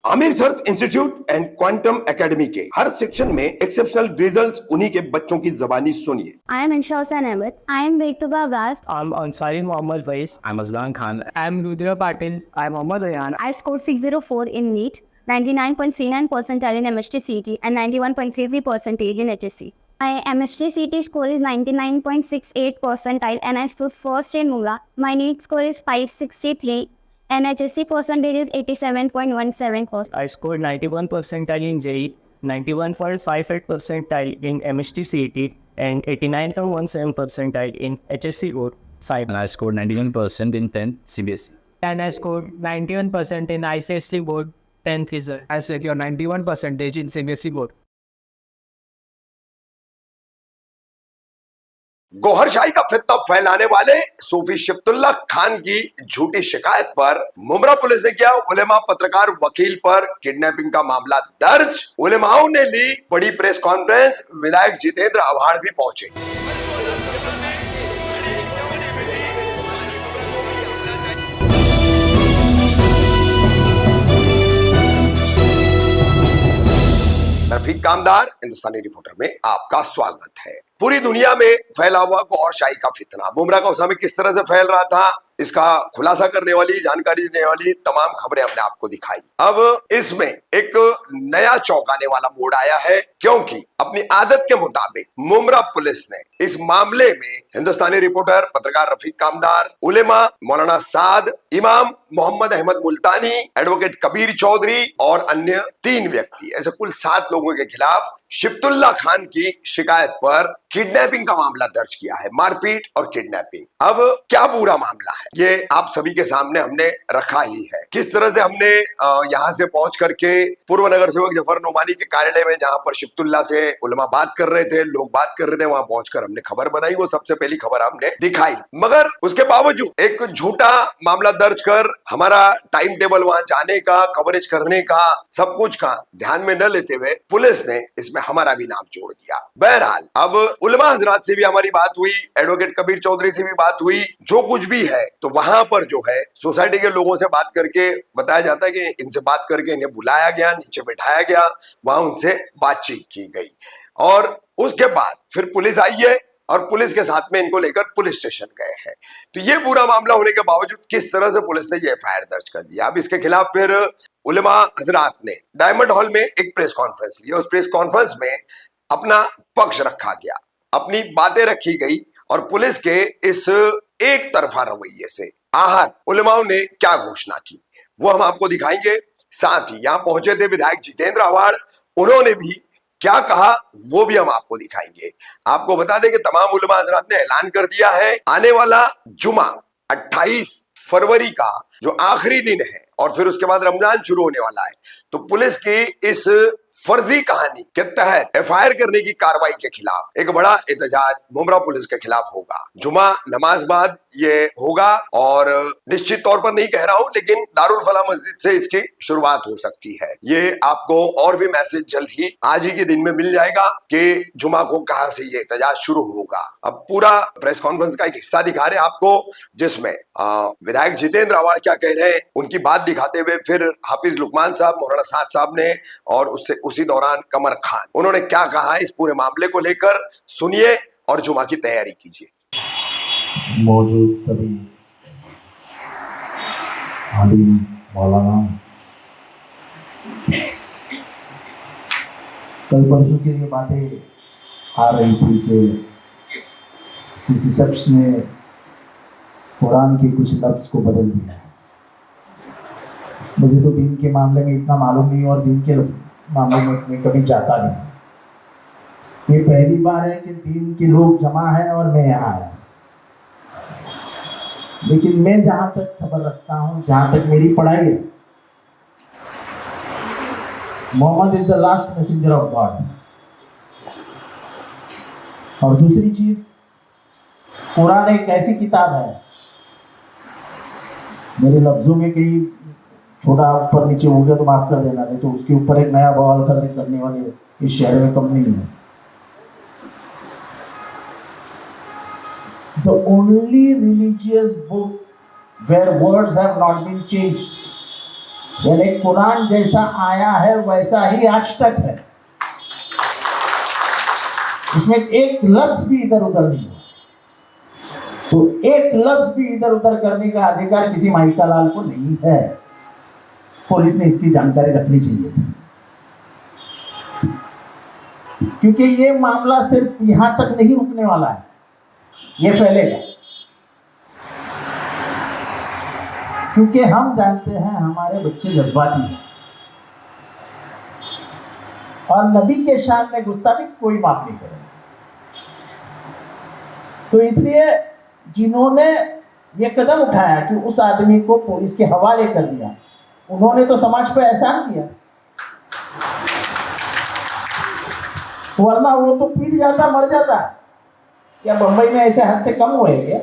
Aamir search institute and quantum academy के हर section में exceptional results उन्हीं के बच्चों की जबानी सुनिए। I am Insha Hussain Ahmed. I am Bektuba Abrar. I'm Ansari Mohammad Faiz. I'm Aslan Khan. I'm Rudra Patil. I'm Mohammad Ayan. I scored 604 in NEET, 99.39 percentile in MST CT, and 91.33 percentage in HSC. My MST CT score is 99.68 percentile, and I stood first in MULA. My NEET score is 563. And HSC percentage is 87.17%. I scored 91 percentile in JEE, 91.58 percentile in MST CET, and 89.17 percentile in HSC board. And I scored 91% in 10th CBSE. And I scored 91% in ICSC board 10th result. I secured 91% in CBSE board. गौहरशाही का फितना फैलाने वाले सूफी शिफ्तुल्लाह खान की झूठी शिकायत पर Mumbra police ने किया उलेमा पत्रकार वकील पर किडनैपिंग का मामला दर्ज। उलेमाओं ने ली बड़ी प्रेस कॉन्फ्रेंस, विधायक जितेंद्र आव्हाड भी पहुंचे। रफीक कामदार हिंदुस्तानी रिपोर्टर में आपका स्वागत है। पूरी दुनिया में फैला हुआ गौहरशाही का फितना मुमरा का उस में किस तरह से फैल रहा था, इसका खुलासा करने वाली, जानकारी देने वाली तमाम खबरें हमने आपको दिखाई। अब इसमें एक नया चौंकाने वाला मोड़ आया है, क्योंकि अपनी आदत के मुताबिक मुमरा पुलिस ने इस मामले में हिंदुस्तानी रिपोर्टर पत्रकार रफीक कामदार, उलेमा मौलाना साद, इमाम मोहम्मद अहमद मुल्तानी, एडवोकेट कबीर चौधरी और अन्य 3 व्यक्ति, ऐसे कुल 7 लोगों के खिलाफ शिफ्तुल्लाह खान की शिकायत पर किडनैपिंग का मामला दर्ज किया है। मारपीट और किडनैपिंग। अब क्या पूरा मामला है ये आप सभी के सामने हमने रखा ही है। किस तरह से हमने यहां से पहुंच करके पूर्व नगर सेवक जफर नोमानी के कार्यालय में, जहां पर शिफ्तुल्लाह से उलमा बात कर रहे थे, लोग बात कर रहे थे, वहां पहुंचकर हमने खबर बनाई। वो सबसे पहली खबर हमने दिखाई, मगर उसके बावजूद एक झूठा मामला दर्ज कर हमारा टाइम टेबल वहां जाने का, कवरेज करने का, सब कुछ का ध्यान में न लेते हुए पुलिस ने इसमें हमारा भी नाम जोड़ दिया। बहरहाल अब उलमा हजरात से भी हमारी बात हुई, एडवोकेट कबीर चौधरी से भी बात हुई। जो कुछ भी है तो वहां पर जो है सोसाइटी के लोगों से बात करके बताया जाता है कि इनसे बात करके इन्हें बुलाया गया, नीचे बैठाया गया, वहां उनसे बातचीत की गई और उसके बाद फिर पुलिस आई है और पुलिस के साथ में इनको लेकर पुलिस स्टेशन गए हैं। तो ये पूरा मामला होने के बावजूद किस तरह से पुलिस ने ये एफआईआर दर्ज कर दिया। अब इसके खिलाफ फिर उलेमा हजरात ने डायमंड हॉल में एक प्रेस कॉन्फ्रेंस ली। उस प्रेस कॉन्फ्रेंस में अपना पक्ष रखा गया, अपनी बातें रखी गई और पुलिस के इस एक तरफा रवैये से आहत उलेमाओं ने क्या घोषणा की वो हम आपको दिखाएंगे। साथ ही यहां पहुंचे थे विधायक जितेंद्र आव्हाड, उन्होंने भी क्या कहा वो भी हम आपको दिखाएंगे। आपको बता दें कि तमाम उलेमा हजरात ने ऐलान कर दिया है आने वाला जुमा 28 फरवरी का जो आखिरी दिन है और फिर उसके बाद रमजान शुरू होने वाला है, तो पुलिस की इस फर्जी कहानी के तहत एफआईआर करने की कार्रवाई के खिलाफ एक बड़ा एहतजाज मुमरा पुलिस के खिलाफ होगा। जुमा नमाज बाद ये होगा और निश्चित तौर पर नहीं कह रहा हूं, लेकिन दारुल फलाह मस्जिद से इसकी शुरुआत हो सकती है। ये आपको और भी मैसेज जल्द ही आज ही के दिन में मिल जाएगा कि जुमा को कहां से ये एहतजाज शुरू होगा। अब पूरा प्रेस कॉन्फ्रेंस का एक हिस्सा दिखा रहे हैं आपको, जिसमें विधायक जितेंद्र आव्हाड क्या कह रहे हैं उनकी बात दिखाते हुए फिर हाफिज लुकमान साहब, मौलाना साद साहब ने और उससे उसी दौरान कमर खान, उन्होंने क्या कहा इस पूरे मामले को लेकर सुनिए और जुमा की तैयारी कीजिए। मौजूद सभी आलिम मौलाना, कल परसों से ये बातें आ रही थी कि किसी शख्स ने कुरान के कुछ लफ्ज को बदल दिया। मुझे तो दीन के मामले में इतना मालूम नहीं और दीन के मामले में कभी जाता नहीं। ये पहली बार है कि दीन के लोग जमा है और मैं यहाँ आया। लेकिन मैं जहाँ तक खबर रखता हूँ, जहाँ तक मेरी पढ़ाई है, Muhammad is the last messenger of God. और दूसरी चीज, कुरान एक ऐसी किताब है, मेरे लफ्जों में कहीं छोटा ऊपर नीचे हो गया तो माफ कर देना, नहीं तो उसके ऊपर एक नया बवाल करने वाले इस शहर में कम नहीं है। The only religious book where words have not been changed यानी कुरान जैसा आया है वैसा ही आज तक है, इसमें एक लफ्ज भी इधर उधर नहीं हुआ। तो एक लफ्ज भी इधर उधर करने का अधिकार किसी माइका लाल को नहीं है। पुलिस ने इसकी जानकारी रखनी चाहिए थी, क्योंकि ये मामला सिर्फ यहां तक नहीं रुकने वाला है, ये फैलेगा। क्योंकि हम जानते हैं हमारे बच्चे जज्बाती हैं और नबी के शान में गुस्ताखी कोई माफ नहीं करेगा। तो इसलिए जिन्होंने ये कदम उठाया कि उस आदमी को पुलिस के हवाले कर दिया, उन्होंने तो समाज पे एहसान किया, वरना वो तो पीट जाता, मर जाता। क्या बंबई में ऐसे हद से कम हुए क्या?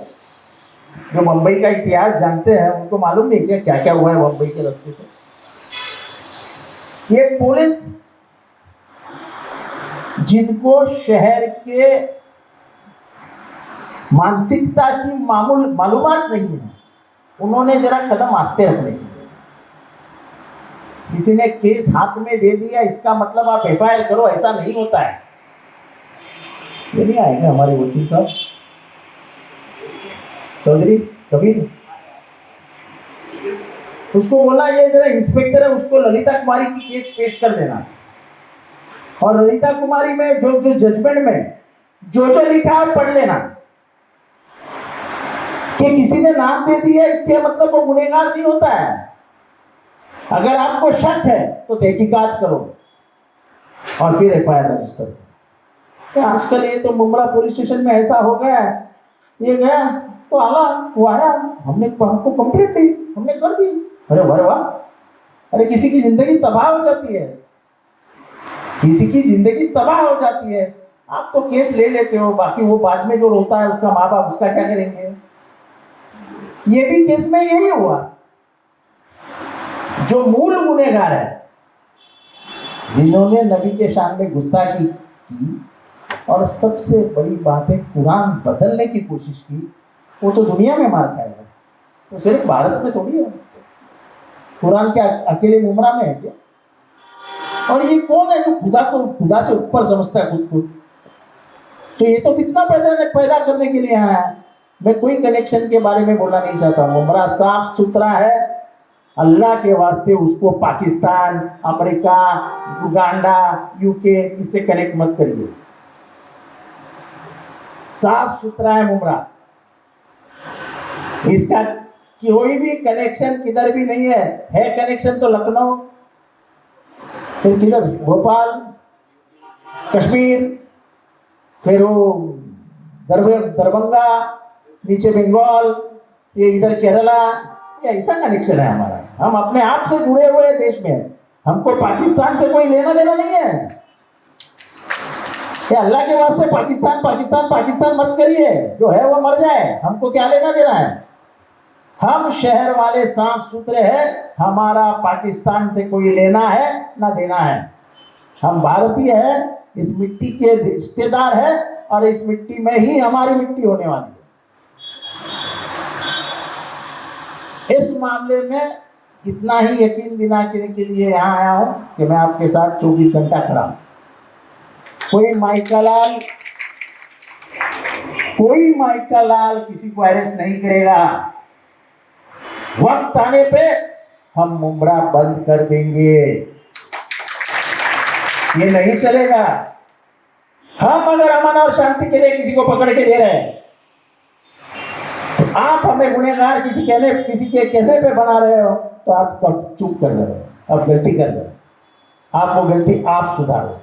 जो मुंबई का इतिहास जानते हैं उनको मालूम नहीं क्या क्या क्या हुआ है मुंबई के रास्ते पे। ये पुलिस जिनको शहर के मानसिकता की मालूमात नहीं है, उन्होंने जरा कदम आस्ते रखने चाहिए। किसी ने केस हाथ में दे दिया इसका मतलब आप एफआईआर करो, ऐसा नहीं होता है। ये नहीं आएंगे हमारे वकील साहब चौधरी कबीर, उसको बोला ये जरा इंस्पेक्टर है, उसको ललिता कुमारी की केस पेश कर देना, और ललिता कुमारी में जो जो जजमेंट में जो जो लिखा है पढ़ लेना। कि किसी ने नाम दे दिया इसके मतलब वो गुनहगार नहीं होता है। अगर आपको शक है तो तहकीकात करो और फिर एफआईआर रजिस्टर करो। आजकल ये तो मुंब्रा पुलिस स्टेशन में ऐसा हो गया है, ये गया तो आला वो आया, हमको कंप्लेंट दी, हमने कर दी, अरे वाह वाह। अरे किसी की जिंदगी तबाह हो जाती है, किसी की जिंदगी तबाह हो जाती है। आप तो केस ले लेते हो, बाकी वो बाद में जो रोता है उसका माँ बाप, उसका क्या करेंगे? ये भी केस में यही हुआ। जो मूल गुनहगार है, जिन्होंने नबी के शान में गुस्ताखी की और सबसे बड़ी बात है कुरान बदलने की कोशिश की, वो तो दुनिया में मार खाएगा। तो सिर्फ भारत में थोड़ी है, कुरान क्या अकेले मुमरा में है क्या? और ये कौन है जो खुदा से ऊपर समझता है खुद को? तो ये तो फितना पैदा करने के लिए आया है। मैं कोई कनेक्शन के बारे में बोलना नहीं चाहता हूँ। मुमरा साफ सुथरा है, अल्लाह के वास्ते उसको पाकिस्तान, अमेरिका, उगांडा, यूके इससे कनेक्ट मत करिए। साफ सुथरा है मुमरा, इसका कोई भी कनेक्शन किधर भी नहीं है कनेक्शन तो लखनऊ, फिर किधर भोपाल, कश्मीर, फिर वो दरभंगा, नीचे बंगाल, ये इधर केरला, ये ऐसा कनेक्शन है हमारा। हम अपने आप से जुड़े हुए देश में, हमको पाकिस्तान से कोई लेना देना नहीं है। ये अल्लाह के वास्ते पाकिस्तान पाकिस्तान पाकिस्तान मत करिए, जो है वो मर जाए, हमको क्या लेना देना है? हम शहर वाले साफ सुथरे हैं, हमारा पाकिस्तान से कोई लेना है ना देना है। हम भारतीय हैं, इस मिट्टी के रिश्तेदार हैं और इस मिट्टी में ही हमारी मिट्टी होने वाली है। इस मामले में इतना ही यकीन दिलाने के लिए यहाँ आया हूँ कि मैं आपके साथ 24 घंटा खड़ा हूँ। कोई माइका लाल किसी को अरेस्ट नहीं करेगा। वक्त आने पे हम मुमरा बंद कर देंगे, ये नहीं चलेगा। हम अगर अमन और शांति के लिए किसी को पकड़ के दे रहे हैं, तो आप हमें गुनहगार किसी के कहने पे बना रहे हो, तो आप चुप कर रहे हो, आप गलती कर रहे हो, आप वो गलती आप सुधारो।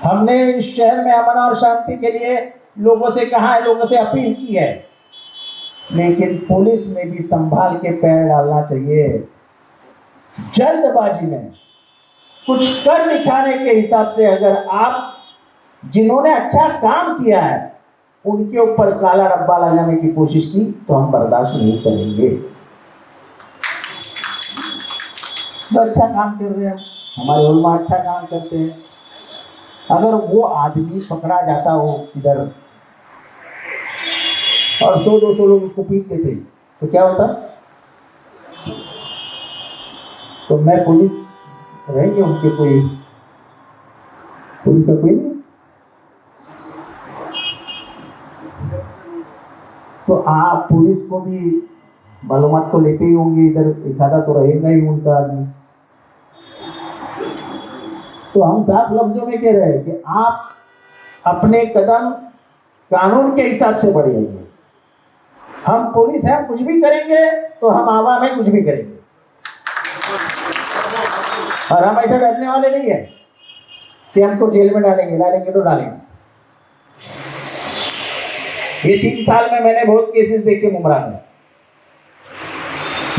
हमने इस शहर में अमन और शांति के लिए लोगों से कहा है, लोगों से अपील की है, लेकिन पुलिस ने भी संभाल के पैर डालना चाहिए। जल्दबाजी में कुछ कर दिखाने के हिसाब से अगर आप जिन्होंने अच्छा काम किया है उनके ऊपर काला डब्बा लगाने की कोशिश की तो हम बर्दाश्त नहीं करेंगे। तो अच्छा काम कर रहे हैं, हमारे उलमा अच्छा काम करते हैं। अगर वो आदमी पकड़ा जाता हो इधर और 100-200 लोग उसको पीट लेते तो क्या होता? तो मैं पुलिस रहेंगे उनके कोई पुलिस का कोई नहीं। तो आप पुलिस को भी मालूमात तो लेते ही होंगे, इधर एक आधा तो रहेगा ही उनका आदमी। तो हम साफ लफ्जों में कह रहे हैं कि आप अपने कदम कानून के हिसाब से बढ़ाइए। हम पुलिस हैं, कुछ भी करेंगे तो हम आवाम में कुछ भी करेंगे, और हम ऐसे डरने वाले नहीं है कि हमको जेल में डालेंगे तो डालेंगे। ये 3 साल में मैंने बहुत केसेस देखे मुमरा में।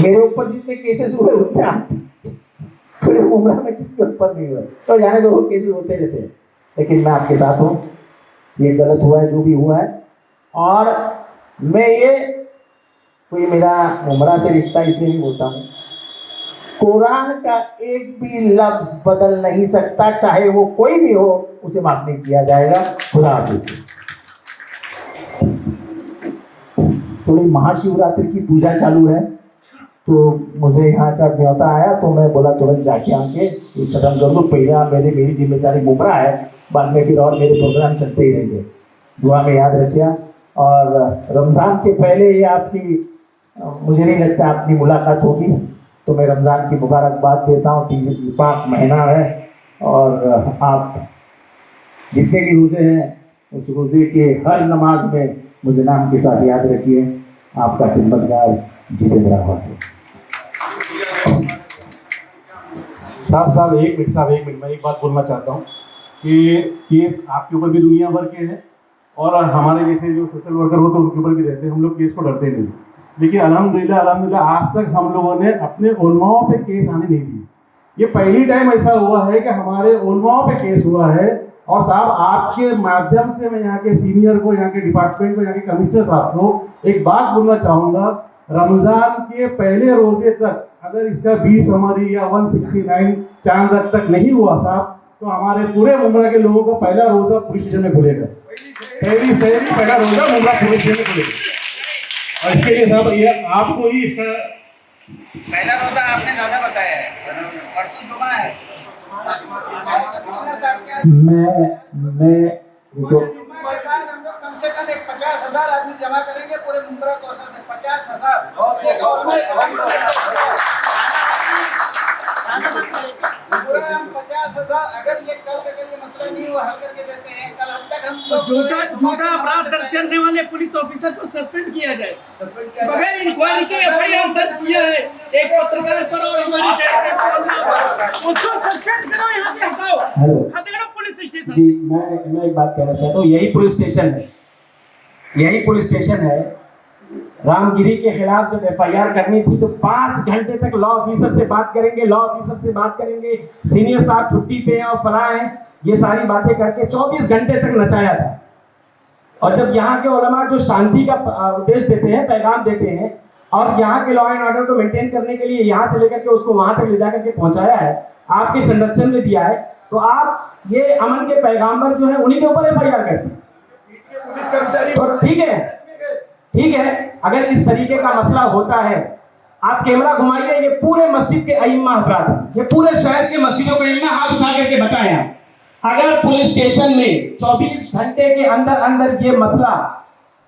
मेरे ऊपर जितने केसेस हुए उतने पूरे मुमरा में किसके ऊपर नहीं हुए, तो जाने दो, केसेस होते रहते हैं। लेकिन मैं आपके साथ हूँ, ये गलत हुआ है जो भी हुआ है। और मैं ये कोई मेरा मुमरा से रिश्ता इसलिए नहीं बोलता हूँ, कुरान का एक भी लफ्ज बदल नहीं सकता, चाहे वो कोई भी हो, उसे माफ नहीं किया जाएगा। खुदा हाफिज़। थोड़ी महाशिवरात्रि की पूजा चालू है, तो मुझे यहाँ का न्योता आया, तो मैं बोला तुरंत जाके आके ये खत्म कर दो। पहले मेरी जिम्मेदारी मुमरा है, बाद में फिर और मेरे प्रोग्राम चलते ही रहेंगे। दुआ में याद रखिए। और रमज़ान के पहले ये आपकी, मुझे नहीं लगता अपनी मुलाकात होगी, तो मैं रमज़ान की मुबारकबाद देता हूँ। 3 पाक महीना है, और आप जितने भी रोज़े हैं उस रोज़े के हर नमाज में मुझे नाम के साथ याद रखिए। आपका खिदमतगार जितेंद्र है। साहब एक मिनट मैं एक बात बोलना चाहता हूँ कि केस आपके ऊपर भी दुनिया भर के हैं, और हमारे जैसे जो सोशल वर्कर होते हैं उनके ऊपर भी रहते हैं। हम लोग केस को डरते नहीं, लेकिन अल्हम्दुलिल्लाह आज तक हम लोगों ने अपने उलमाओं पे केस आने नहीं दिए। ये पहली टाइम ऐसा हुआ है कि हमारे उलमाओं पे केस हुआ है। और साहब आपके माध्यम से मैं यहाँ के सीनियर को, यहाँ के डिपार्टमेंट को, यहाँ के कमिश्नर साहब को एक बात बोलना चाहूँगा, रमज़ान के पहले रोजे तक अगर इसका 20 समरी या 169 चांद तक नहीं हुआ साहब, तो हमारे पूरे मुमरा के लोगों का पहला रोजा पुलिस स्टेशन में खुलेगा। पहली शहरी पहला रोजा मुमरा पुलिस स्टेशन में खुलेगा। और इसके लिए साहब ये आपको ही इसका पहला रोजा आपने ज्यादा बताया है, परसों जुमा है। मैं जुम्मे के बाद हम लोग कम से कम 50,000 आदमी जमा करेंगे पूरे मुमरा कौसा से। 50,000 पूरा हम 50,000। अगर ये कल का ये मसला नहीं हुआ, हल करके देते हैं। कल अब तक हम झूठा अपराध दर्ज करने वाले पुलिस ऑफिसर को सस्पेंड किया जाए, बगैर इंक्वायरी के एफआईआर दर्ज किया है एक पत्रकार पर और हमारी चैनल पर, उसको सस्पेंड करो, यहाँ से हटाओ, खदेड़ो पुलिस स्टेशन जी। मैं एक बात कहना चाहता हूँ, यही पुलिस स्टेशन है। रामगिरी के खिलाफ जब एफआईआर करनी थी तो 5 घंटे तक लॉ ऑफिसर से बात करेंगे, सीनियर साहब छुट्टी पे हैं और फलां हैं, ये सारी बातें करके 24 घंटे तक नचाया था। और जब यहाँ के उलमा जो शांति का उपदेश देते हैं, पैगाम देते हैं, और यहाँ के लॉ एंड ऑर्डर को मेंटेन करने के लिए यहाँ से लेकर के उसको वहां तक ले जाकर के पहुंचाया है, आपके संरक्षण में दिया है, तो आप ये अमन के पैगाम्बर जो है उन्हीं के ऊपर एफआईआर करते हैं। तो ठीक है, अगर इस तरीके का मसला होता है, आप कैमरा घुमाइए, ये पूरे मस्जिद के अइम्मा हज़रात हैं, ये पूरे शहर के मस्जिदों के अइम्मा हाथ उठा करके बताएं आप, अगर पुलिस स्टेशन में 24 घंटे के अंदर ये मसला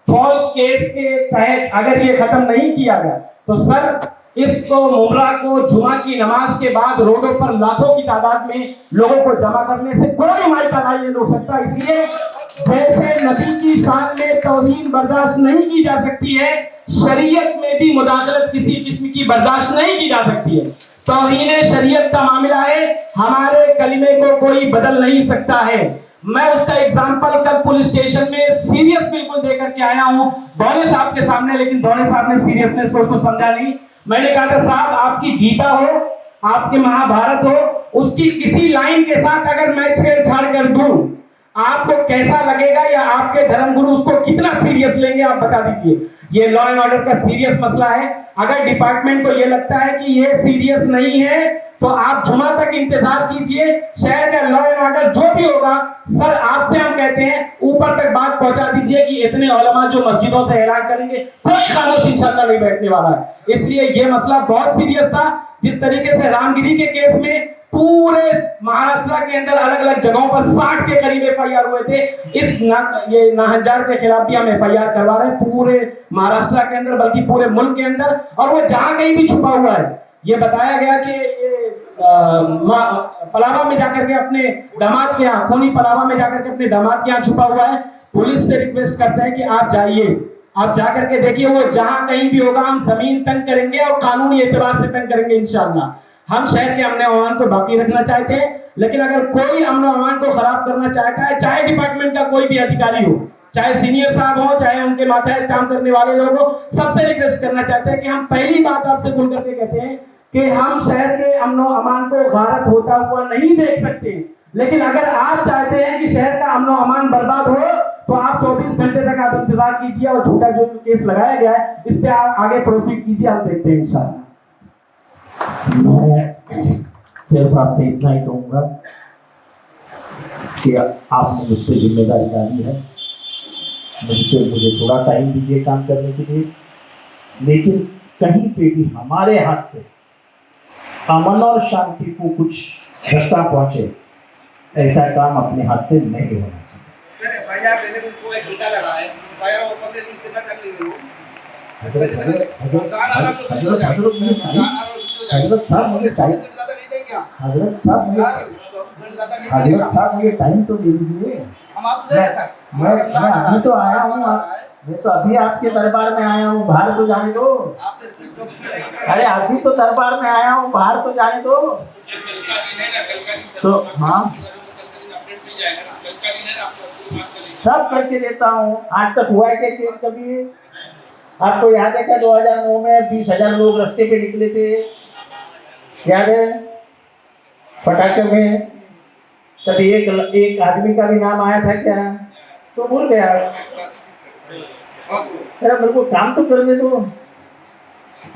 फॉल्स केस के तहत अगर ये खत्म नहीं किया गया, तो सर इसको मुमरा को जुमा की नमाज के बाद रोडों पर लाखों की तादाद में लोगों को जमा करने से कोई मायका नहीं हो सकता। इसलिए जैसे नबी की शान में तौहीन बर्दाश्त नहीं की जा सकती है, शरीयत में भी मुदाखलत किसी किस्म की बर्दाश्त नहीं की जा सकती है। तौहीन शरीयत का मामला है, हमारे कलिमे को कोई बदल नहीं सकता है। मैं उसका एग्जाम्पल कल पुलिस स्टेशन में सीरियस बिल्कुल दे करके आया हूँ दौरे साहब के सामने, लेकिन दौरे साहब ने सीरियसनेस को उसको समझा नहीं। मैंने कहा था साहब, आपकी गीता हो, आपके महाभारत हो, उसकी किसी लाइन के साथ अगर मैं छेड़छाड़ कर दूं, आपको कैसा लगेगा, या आपके धर्मगुरु उसको कितना सीरियस लेंगे, आप बता दीजिए। ये लॉ एंड ऑर्डर का सीरियस मसला है। अगर डिपार्टमेंट को ये लगता है कि ये सीरियस नहीं है, तो आप जुमा तक इंतजार कीजिए। शहर का लॉ एंड ऑर्डर जो भी होगा, सर आपसे हम कहते हैं ऊपर तक बात पहुंचा दीजिए कि इतने उलमा जो मस्जिदों से ऐलान करेंगे, कोई खामोश इंशाअल्लाह नहीं बैठने वाला है। इसलिए ये मसला बहुत सीरियस था, जिस तरीके से रामगिरी के केस में पूरे महाराष्ट्र के अंदर अलग अलग जगहों पर 60 के करीब एफआईआर हुए थे, ये नाहंजार के खिलाफ भी हम एफआईआर करवा रहे हैं पूरे महाराष्ट्र के अंदर, बल्कि पूरे मुल्क के अंदर। और वो जहां कहीं भी छुपा हुआ है, ये बताया गया कि ये पलावा में जाकर के अपने दामाद के यहाँ, खूनी पलावा में जाकर के अपने दामाद के यहाँ छुपा हुआ है। पुलिस से रिक्वेस्ट करते हैं कि आप जाइए, आप जाकर के देखिए, वो जहां कहीं भी होगा हम जमीन तंग करेंगे और कानूनी एतबार से तंग करेंगे इंशाअल्लाह। हम शहर के अमन अमान को बाकी रखना चाहते हैं, लेकिन अगर कोई अमन अमान को खराब करना चाहता है, चाहे डिपार्टमेंट का कोई भी अधिकारी हो, चाहे सीनियर साहब हो, चाहे उनके मातहत काम करने वाले लोग हो, सबसे रिक्वेस्ट करना चाहते हैं कि हम पहली बात आपसे खुल करके कहते हैं कि हम शहर के अमन अमान को गारत होता हुआ नहीं देख सकते। लेकिन अगर आप चाहते हैं कि शहर का अमन अमान बर्बाद हो, तो आप 24 घंटे तक आप इंतजार कीजिए और झूठा जो केस लगाया गया है इस पे आप आगे प्रोसीड कीजिए, आप देखते हैं इंशाअल्लाह। मैं सिर्फ आपसे इतना ही कहूँगा कि आपने मुझ पर जिम्मेदारी डाली है, मुझे थोड़ा टाइम दीजिए काम करने के लिए, लेकिन कहीं पे भी हमारे हाथ से अमन और शांति को कुछ धक्का पहुंचे, ऐसा काम अपने हाथ से नहीं होना चाहिए। सर एफआईआर देने में कोई झूठा लगा है, एफआईआर ऊपर से कितना कर ली है हजरत साहब मुझे टाइम, हजरत साहब मुझे टाइम तो दे दीजिए। हम आपको दे सर, मैं अभी तो आया हूँ, मैं तो अभी आपके दरबार में आया हूँ, बाहर तो जाने दो। अरे अभी तो दरबार में आया हूँ, बाहर तो जाने दो। तो हाँ सब करके देता हूँ। आज तक हुआ है क्या केस कभी? आपको याद है क्या 2009 में 20,000 लोग रास्ते पे निकले थे, याद है? पटाखे में कभी एक आदमी का भी नाम आया था क्या? तो भूल गया। अरे मेरे को काम तो करने दो।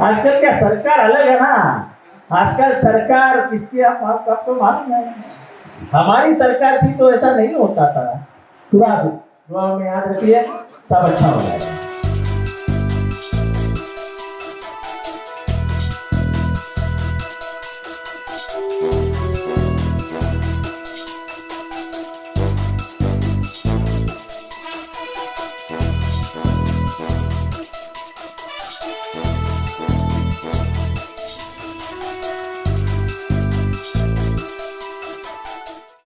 आजकल क्या सरकार अलग है ना, आजकल सरकार किसकी आपको मालूम है? हमारी सरकार थी तो ऐसा नहीं होता था। दुआ में याद रखिए, सब अच्छा होगा।